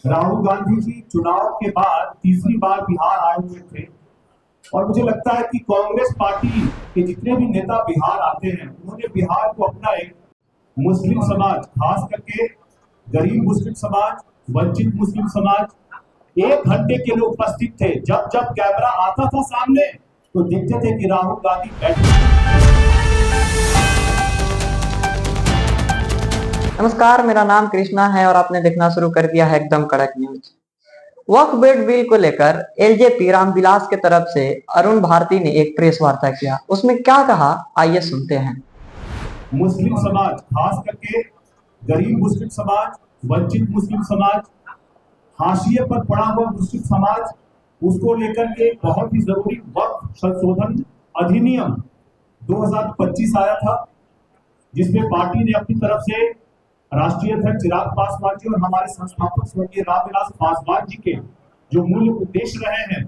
राहुल गांधी जी चुनाव के बाद तीसरी बार बिहार आए हुए थे और मुझे लगता है कि कांग्रेस पार्टी के जितने भी नेता बिहार आते हैं उन्होंने बिहार को अपना एक मुस्लिम समाज, खास करके गरीब मुस्लिम समाज, वंचित मुस्लिम समाज 1 घंटे के लिए उपस्थित थे। जब जब कैमरा आता था सामने तो देखते थे कि राहुल गांधी बैठे। नमस्कार, मेरा नाम कृष्णा है और आपने देखना शुरू कर दिया है एकदम कड़क न्यूज। वक्फ बोर्ड बिल को लेकर एलजेपी रामविलास के तरफ से अरुण भारती ने एक प्रेस वार्ता किया। उसमें क्या कहा, आइए सुनते हैं। मुस्लिम समाज, खास करके गरीब मुस्लिम समाज, वंचित मुस्लिम समाज, हाशिए पर पड़ा हुआ मुस्लिम समाज, उसको लेकर के बहुत ही जरूरी वक्फ संशोधन अधिनियम 2025 आया था, जिसमें पार्टी ने अपनी तरफ से राष्ट्रीय अध्यक्ष चिराग पासवान जी और हमारे संस्थापक स्वर्गीय रामविलास पासवान जी के जो मूल उद्देश्य रहे हैं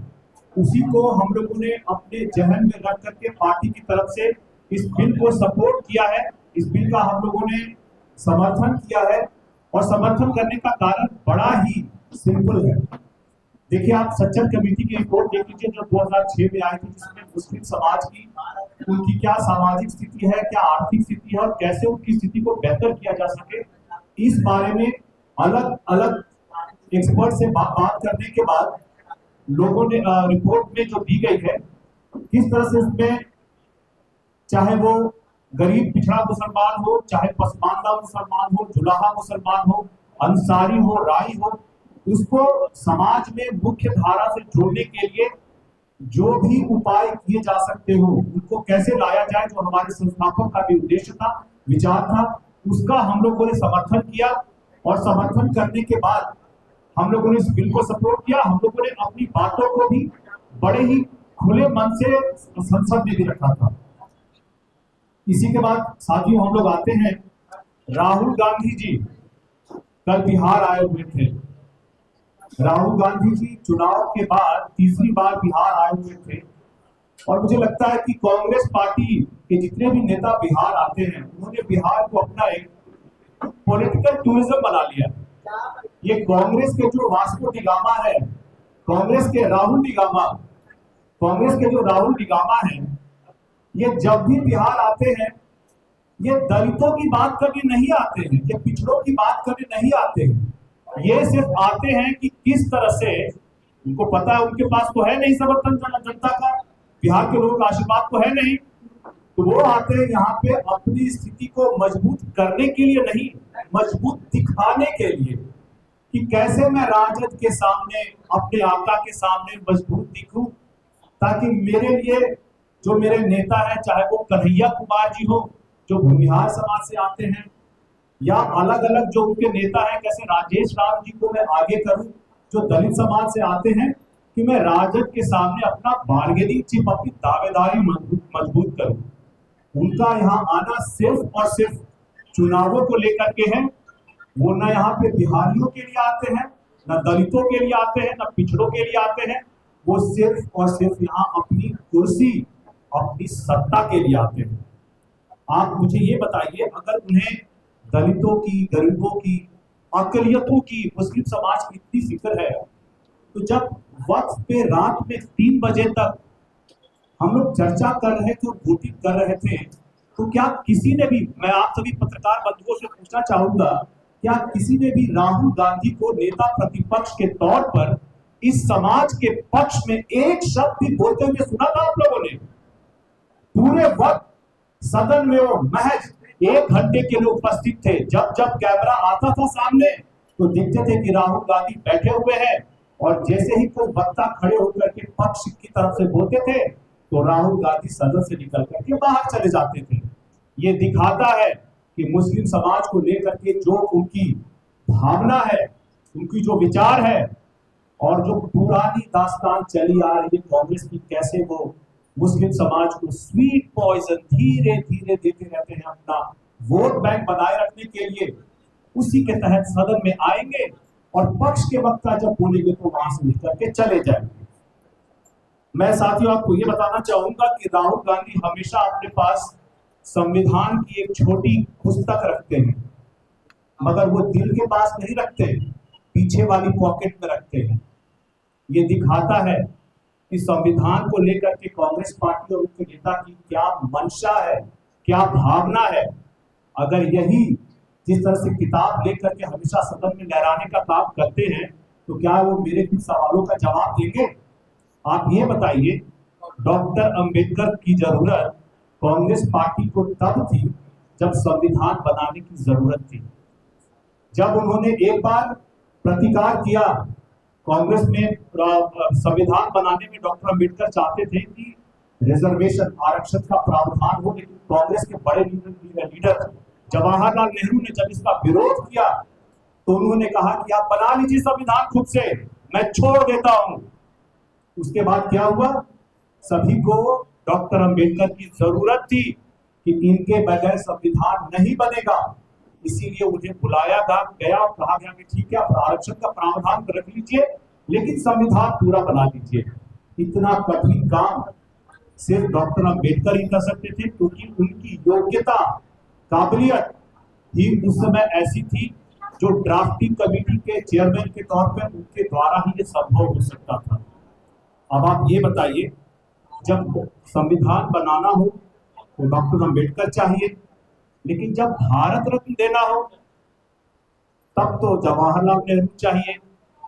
उसी को हम लोगों ने अपने जहन में रख करके पार्टी की तरफ से इस बिल को सपोर्ट किया है। इस बिल का हम लोगों ने समर्थन किया है और समर्थन करने का कारण बड़ा ही सिंपल है। देखिए, आप सज्जन कमेटी की रिपोर्ट देख लीजिए जो 2006 में आई थी, जिसमें मुस्लिम समाज की उनकी क्या सामाजिक स्थिति है, क्या आर्थिक स्थिति है और कैसे उनकी स्थिति को बेहतर किया जा सके, इस बारे में अलग अलग एक्सपर्ट से बात करने के बाद लोगों ने रिपोर्ट में जो दी गई है, किस तरह से उसमें चाहे वो गरीब पिछड़ा मुसलमान हो, चाहे पसमानदा मुसलमान हो, जुलाहा मुसलमान हो, अंसारी हो, राई हो, उसको समाज में मुख्य धारा से जोड़ने के लिए जो भी उपाय किए जा सकते हो उनको कैसे लाया जाए, जो हमारे संस्थापक का भी उद्देश्य था, विचार था, उसका हम लोगों ने समर्थन किया। और समर्थन करने के बाद हम लोगों ने इस बिल को सपोर्ट किया। हम लोगों ने अपनी बातों को भी बड़े ही खुले मन से संसद में भी रखा था। इसी के बाद साथियों, हम लोग आते हैं, राहुल गांधी जी कल बिहार आए हुए थे। राहुल गांधी जी चुनाव के बाद तीसरी बार बिहार आए हुए थे और मुझे लगता है कि कांग्रेस पार्टी के जितने भी नेता बिहार आते हैं उन्होंने बिहार को अपना एक पॉलिटिकल टूरिज्म बना लिया। ये कांग्रेस के जो वास्को डिगामा है, कांग्रेस के जो राहुल डिगामा है, ये जब भी बिहार आते हैं ये दलितों की बात करने नहीं आते हैं, ये पिछड़ों की बात करने नहीं आते हैं। ये सिर्फ आते हैं कि किस तरह से, उनको पता है उनके पास तो है नहीं समर्थन जनता का, बिहार के लोगों का आशीर्वाद तो है नहीं, तो वो आते हैं यहाँ पे अपनी स्थिति को मजबूत करने के लिए नहीं, मजबूत दिखाने के लिए कि कैसे मैं राजद के सामने, अपने आका के सामने मजबूत दिखूं, ताकि मेरे लिए जो मेरे नेता है, चाहे वो कन्हैया कुमार जी हो जो भूमिहार समाज से आते हैं, या अलग अलग जो उनके नेता हैं, कैसे राजेश राम जी को मैं आगे करूं जो दलित समाज से आते हैं, कि मैं राजद के सामने अपना बार्गेनिंग चिप, अपनी दावेदारी मजबूत करूं। उनका यहाँ आना सिर्फ और सिर्फ चुनावों को लेकर के है। वो ना यहाँ पे बिहारियों के लिए आते हैं, ना दलितों के लिए आते हैं, ना पिछड़ों के लिए आते हैं। वो सिर्फ और सिर्फ यहाँ अपनी कुर्सी, अपनी सत्ता के लिए आते हैं। आप मुझे ये बताइए, अगर उन्हें दलितों की, गरीबों की, अकलियतों की, मुस्लिम समाज की इतनी फिक्र है, तो जब वक्फ पे रात में 3 बजे तक हम लोग चर्चा कर रहे थे और वोटिंग कर रहे थे, तो क्या किसी ने भी, मैं आप सभी पत्रकार बंधुओं से पूछना चाहूंगा, क्या किसी ने भी राहुल गांधी को नेता प्रतिपक्ष के तौर पर इस समाज के पक्ष में एक शब्द भी बोलते हुए सुना था? आप लोगों ने पूरे वक्त सदन में वो महज 1 घंटे के लिए उपस्थित थे। जब जब कैमरा आता था सामने तो देखते थे कि राहुल गांधी बैठे हुए हैं और जैसे ही कोई वक्ता खड़े होकर के पक्ष की तरफ से बोलते थे तो राहुल गांधी सदन से निकल करके बाहर चले जाते थे। ये दिखाता है कि मुस्लिम समाज को लेकर के जो उनकी भावना है, उनकी जो विचार है, और जो पुरानी दास्तान चली आ रही है कांग्रेस की, कैसे वो मुस्लिम समाज को स्वीट पॉइजन धीरे धीरे देते रहते हैं अपना वोट बैंक बनाए रखने के लिए, उसी के तहत सदन में आएंगे और पक्ष के वक्ता जब बोलेंगे तो वहां से निकल के चले जाएंगे। मैं साथियों आपको ये बताना चाहूंगा कि राहुल गांधी हमेशा अपने पास संविधान की एक छोटी पुस्तक रखते हैं, मगर वो दिल के पास नहीं रखते। पीछे वाली पॉकेट में रखते हैं। ये दिखाता है कि संविधान को लेकर के कांग्रेस पार्टी और उनके नेता की क्या मंशा है, क्या भावना है। अगर यही जिस तरह से किताब लेकर के हमेशा सदन में लहराने का काम करते हैं तो क्या वो मेरे कुछ सवालों का जवाब देंगे? आप ये बताइए, डॉक्टर अंबेडकर की जरूरत कांग्रेस पार्टी को तब थी जब संविधान बनाने की जरूरत थी। जब उन्होंने एक बार प्रतिकार किया, कांग्रेस में संविधान बनाने में डॉक्टर अंबेडकर चाहते थे कि रिजर्वेशन आरक्षण का प्रावधान हो, लेकिन कांग्रेस के बड़े लीडर जवाहरलाल नेहरू ने जब इसका विरोध किया तो उन्होंने कहा कि आप बना लीजिए संविधान खुद से, मैं छोड़ देता हूं। उसके बाद क्या हुआ? सभी को डॉक्टर अंबेडकर की जरूरत थी कि इनके बगैर संविधान नहीं बनेगा, इसीलिए उन्हें बुलाया गया और कहा गया कि ठीक है, आप आरक्षण का प्रावधान रख लीजिए लेकिन संविधान पूरा बना लीजिए। इतना कठिन काम सिर्फ डॉक्टर अंबेडकर ही कर सकते थे, क्योंकि उनकी योग्यता, काबिलियत ही उस समय ऐसी थी जो ड्राफ्टिंग कमेटी के चेयरमैन के तौर पर उनके द्वारा ही ये संभव हो सकता था। अब आप ये बताइए, जब संविधान बनाना हो तो डॉक्टर अंबेडकर चाहिए, लेकिन जब भारत रत्न देना हो तब तो जवाहरलाल नेहरू चाहिए,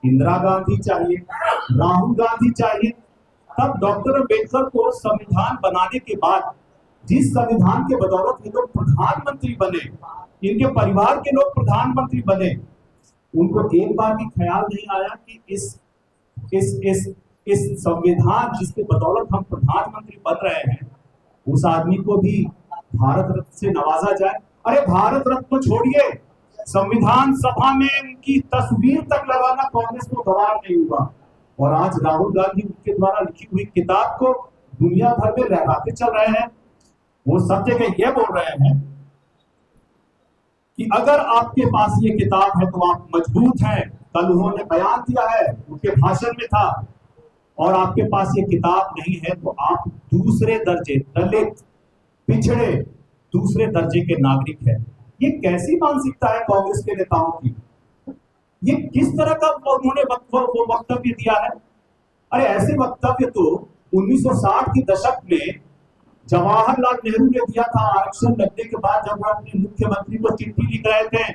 इंदिरा गांधी चाहिए, राहुल गांधी चाहिए। तब डॉक्टर अंबेडकर को संविधान बनाने के बाद जिस संविधान के बदौलत ये लोग प्रधानमंत्री बने, इनके परिवार के लोग प्रधानमंत्री बने, उनको एक बार भी ख्याल नहीं आया कि इस संविधान जिसके बदौलत हम प्रधानमंत्री बन रहे हैं, उस आदमी को भी भारत रत्न से नवाजा जाए। अरे भारत रत्न को छोड़िए, संविधान सभा में उनकी तस्वीर तक लगाना कांग्रेस को गवार नहीं हुआ, और आज राहुल गांधी उनके द्वारा लिखी हुई किताब को दुनिया भर में लहराते चल रहे हैं। वो सब जगह ये बोल रहे हैं कि अगर आपके पास ये किताब है तो आप मजबूत हैं। कल उन्होंने बयान दिया है, उनके भाषण में था, और आपके पास ये किताब नहीं है तो आप दूसरे दर्जे, दलित, पिछड़े, दूसरे दर्जे के नागरिक हैं। ये कैसी मानसिकता है कांग्रेस के नेताओं की? ये किस तरह का उन्होंने वक्तव्य दिया है? अरे ऐसे वक्तव्य तो 1960 के दशक में जवाहरलाल नेहरू ने दिया था। आरक्षण लगने के बाद जब वो अपने मुख्यमंत्री को चिट्ठी लिख रहे थे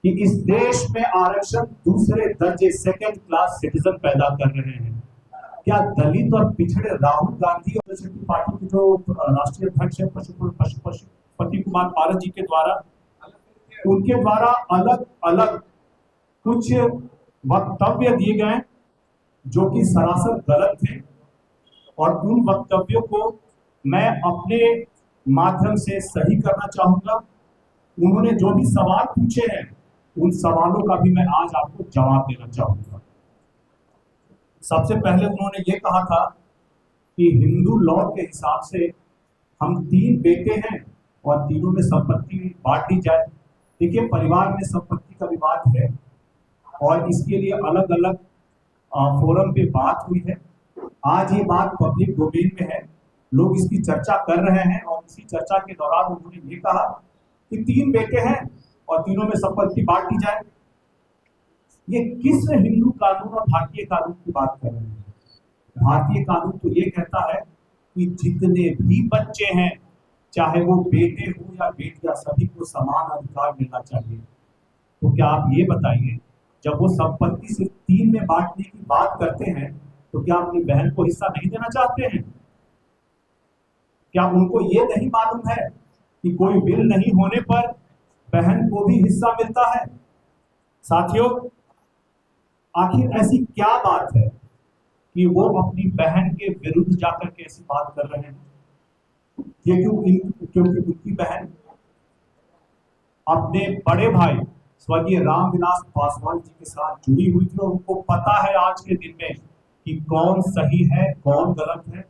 कि इस देश में आरक्षण दूसरे दर्जे, सेकंड क्लास सिटीजन पैदा कर रहे हैं, क्या दलित और पिछड़े राहुल गांधी और पार्टी के जो राष्ट्रीय अध्यक्ष है पशुपति कुमार पारस जी के द्वारा, उनके द्वारा अलग अलग कुछ वक्तव्य दिए गए जो कि सरासर गलत थे, और उन वक्तव्यों को मैं अपने माध्यम से सही करना चाहूंगा। उन्होंने जो भी सवाल पूछे हैं उन सवालों का भी मैं आज आपको जवाब देना चाहूंगा। सबसे पहले उन्होंने ये कहा था कि हिंदू लॉ के हिसाब से हम 3 बेटे हैं और तीनों में संपत्ति बांट दी जाए। देखिए, परिवार में संपत्ति का विवाद है और इसके लिए अलग अलग फोरम पे बात हुई है। आज ये बात पब्लिक डोमेन में है, लोग इसकी चर्चा कर रहे हैं, और इसी चर्चा के दौरान उन्होंने ये कहा कि 3 बेटे हैं और तीनों में संपत्ति बांट दी जाए। ये किस हिंदू कानून और भारतीय कानून की बात कर रहे हैं? भारतीय कानून तो ये कहता है कि जितने भी बच्चे हैं, चाहे वो बेटे हो या बेटियां, सभी को समान अधिकार मिलना चाहिए। तो क्या आप ये बताइए, जब वो संपत्ति सिर्फ 3 में बांटने की बात करते हैं तो क्या अपनी बहन को हिस्सा नहीं देना चाहते हैं? क्या उनको ये नहीं मालूम है कि कोई बिल नहीं होने पर बहन को भी हिस्सा मिलता है? साथियों, आखिर ऐसी क्या बात है कि वो अपनी बहन के विरुद्ध जाकर के ऐसी बात कर रहे हैं? ये क्योंकि उनकी बहन अपने बड़े भाई स्वर्गीय रामविलास पासवान जी के साथ जुड़ी हुई थी, और उनको पता है आज के दिन में कि कौन सही है, कौन गलत है,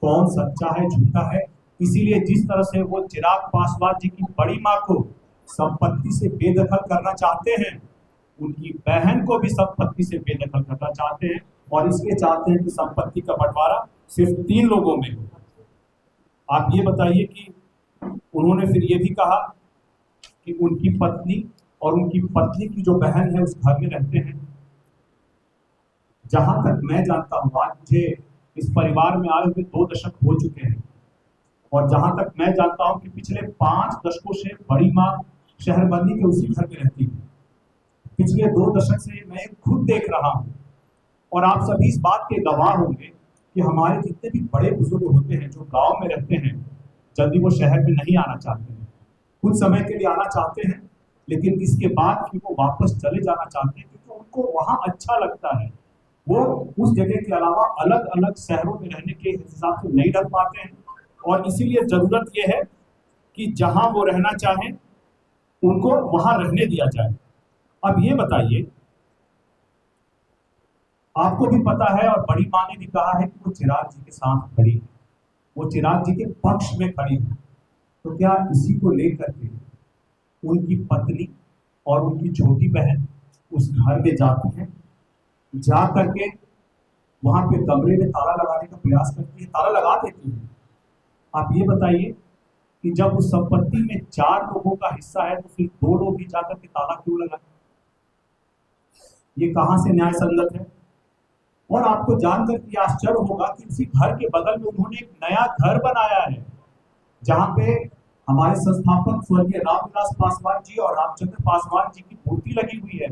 कौन सच्चा है, झूठा है। इसीलिए जिस तरह से वो चिराग पासवान जी की बड़ी मां को संपत्ति से बेदखल करना चाहते हैं, उनकी बहन को भी संपत्ति से बेदखल करना चाहते हैं, और इसलिए चाहते हैं कि संपत्ति का बंटवारा सिर्फ 3 लोगों में हो। आप ये बताइए कि उन्होंने फिर ये भी कहा कि उनकी पत्नी और उनकी पत्नी की जो बहन है उस घर में रहते हैं। जहां तक मैं जानता हूं, आज मुझे इस परिवार में आए हुए 2 दशक हो चुके हैं, और जहां तक मैं जानता हूं कि पिछले 5 दशकों से बड़ी माँ शहरबंदी के उसी घर में रहती है। पिछले 2 दशक से मैं खुद देख रहा हूं, और आप सभी इस बात के गवाह होंगे कि हमारे जितने भी बड़े बुजुर्ग होते हैं जो गांव में रहते हैं, जल्दी वो शहर में नहीं आना चाहते हैं। कुछ समय के लिए आना चाहते हैं, लेकिन इसके बाद फिर वो वापस चले जाना चाहते हैं, क्योंकि उनको वहां अच्छा लगता है। वो उस जगह के अलावा अलग अलग शहरों में रहने के हिसाब से नहीं रह पाते हैं, और इसीलिए जरूरत यह है कि जहां वो रहना चाहें उनको वहां रहने दिया जाए। अब ये बताइए, आपको भी पता है और बड़ी माँ ने भी कहा है कि वो चिराग जी के साथ खड़ी है, वो चिराग जी के पक्ष में खड़ी है। तो क्या इसी को लेकर के उनकी पत्नी और उनकी छोटी बहन उस घर में जाती है, जा करके वहां पे कमरे में ताला लगाने का प्रयास करती है, ताला लगा देती है। आप ये बताइए कि जब उस संपत्ति में 4 लोगों का हिस्सा है, तो फिर 2 लोग ही जाकर के ताला क्यों लगाए? ये कहां से न्याय संगत है? और आपको जानकर के आश्चर्य होगा कि उसी घर के बगल में उन्होंने एक नया घर बनाया है, जहां पे हमारे संस्थापक स्वर्गीय रामविलास पासवान जी और रामचंद्र पासवान जी की मूर्ति लगी हुई है।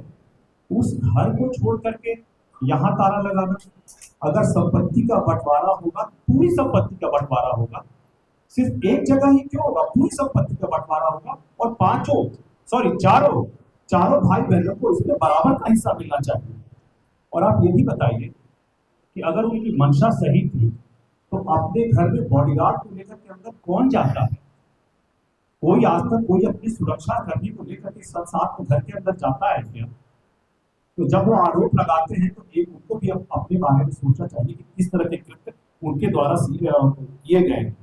उस घर को छोड़ करके यहाँ ताला लगाना? अगर संपत्ति का बंटवारा होगा, पूरी संपत्ति का बंटवारा होगा, सिर्फ एक जगह ही क्यों होगा, पूरी संपत्ति का बंटवारा होगा, और चारों भाई बहनों को इसमें बराबर का हिस्सा मिलना चाहिए। और आप ये भी बताइए कि अगर उनकी मंशा सही थी, तो अपने घर में बॉडीगार्ड को लेकर के अंदर कौन जाता है? कोई आज तक कोई अपनी सुरक्षा करने को लेकर के साथ में घर के अंदर जाता है क्या? तो जब वो आरोप लगाते हैं, तो एक उनको भी अपने बारे में सोचना चाहिए कि किस तरह के कृत्य उनके द्वारा किए गए हैं।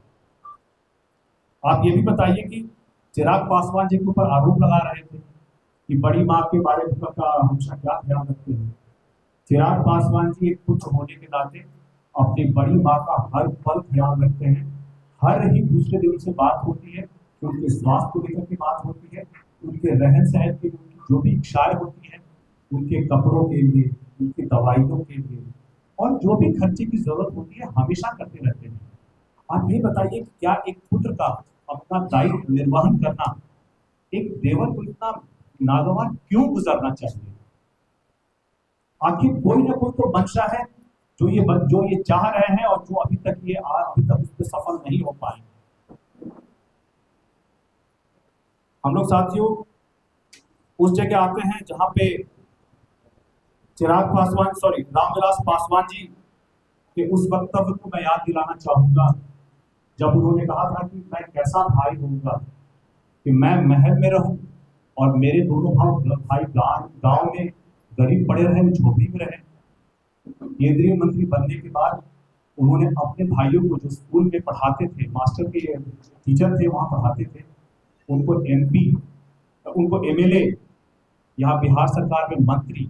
आप ये भी बताइए कि चिराग पासवान जी के ऊपर आरोप लगा रहे थे कि बड़ी माँ के बारे में हमेशा क्या ध्यान रखते हैं। चिराग पासवान जी एक पुत्र होने के नाते अपनी बड़ी माँ का हर पल ख्याल रखते हैं। हर ही दूसरे दिन से बात होती है, उनके स्वास्थ्य को लेकर के बात होती है, उनके रहन सहन के लिए उनकी जो भी इच्छाएं होती है, उनके कपड़ों के लिए, उनकी दवाइयों के लिए, और जो भी खर्चे की जरूरत होती है हमेशा करते रहते हैं। आप ये बताइए कि क्या एक पुत्र का अपना दायित्व निर्वहन करना एक देवर को इतना नागवार क्यों गुजरना चाहिए? आखिर कोई ना कोई तो मंशा है जो ये चाह रहे हैं, और जो अभी तक उस पर सफल नहीं हो पाए। हम लोग साथियों उस जगह आते हैं जहां पे रामविलास पासवान जी के उस वक्तव्य को मैं याद दिलाना चाहूंगा, जब उन्होंने कहा था कि मैं कैसा भाई होऊंगा कि मैं महल में रहूं और मेरे दोनों भाई गांव में गरीब पड़े रहे, झोपड़ी में रहे। केंद्रीय मंत्री बनने के बाद उन्होंने अपने भाइयों को जो स्कूल में पढ़ाते थे, मास्टर के टीचर थे वहां पढ़ाते थे, उनको एमएलए, यहाँ बिहार सरकार में मंत्री,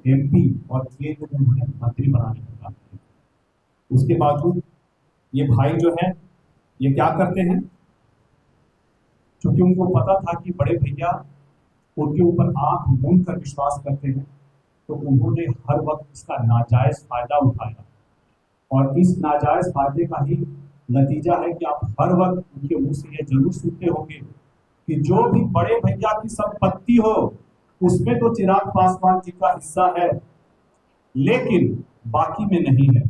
एमपी और केंद्र में उन्होंने मंत्री बनाने का काम किया। उसके बावजूद ये भाई जो है ये क्या करते हैं, क्योंकि उनको पता था कि बड़े भैया उनके ऊपर आंख मूंद कर विश्वास करते हैं, तो उन्होंने हर वक्त इसका नाजायज फायदा उठाया। और इस नाजायज फायदे का ही नतीजा है कि आप हर वक्त उनके मुंह से ये जरूर सुनते होंगे कि जो भी बड़े भैया की संपत्ति हो उसमें तो चिराग पासवान जी का हिस्सा है, लेकिन बाकी में नहीं है।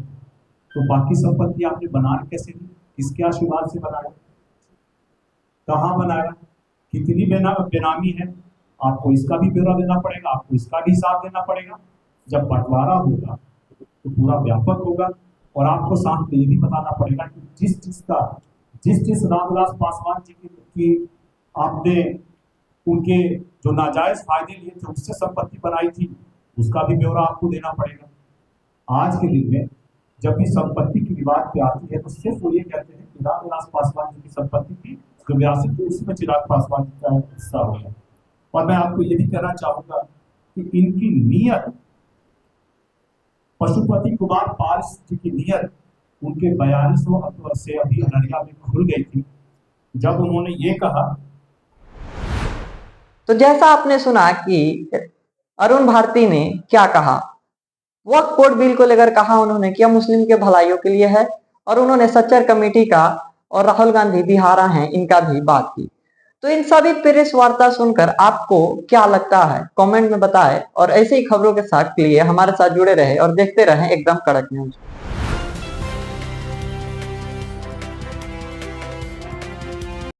तो बाकी संपत्ति आपने बनाई कैसे दी? किसके आशीर्वाद से बनाया? कहाँ बनाया? कितनी बेनामी है? आपको इसका भी ब्यौरा देना पड़ेगा, आपको इसका भी हिसाब देना पड़ेगा। जब बंटवारा होगा तो पूरा व्यापक होगा, और आपको साथ में ये भी बताना पड़ेगा कि जिस रामविलास पासवान जी की आपने उनके जो नाजायज फायदे लिए थे उससे संपत्ति बनाई थी, उसका भी ब्यौरा आपको देना पड़ेगा। आज के दिन में जब भी संपत्ति की विवाद पे आती है, तो सिर्फ वो ये कहते हैं कि रामविलास पासवान जी की संपत्ति थी जो विरासत थी, उसमें चिराग पासवान जी का हिस्सा हो गया। और मैं आपको ये भी कहना चाहूंगा कि इनकी नीयत, पशुपति कुमार पाल जी की नीयत उनके 42वां अक्टूबर से अभी अररिया में खुल गई थी, जब उन्होंने ये कहा तो जैसा आपने सुना कि अरुण भारती ने क्या कहा, वक्फ बोर्ड बिल को लेकर कहा उन्होंने कि यह मुस्लिम के भलाइयों के लिए है, और उन्होंने सच्चर कमेटी का और राहुल गांधी बिहारा हैं इनका भी बात की। तो इन सभी प्रेस वार्ता सुनकर आपको क्या लगता है कमेंट में बताएं, और ऐसे ही खबरों के साथ के लिए हमारे साथ जुड़े रहे और देखते रहें एकदम कड़क न्यूज।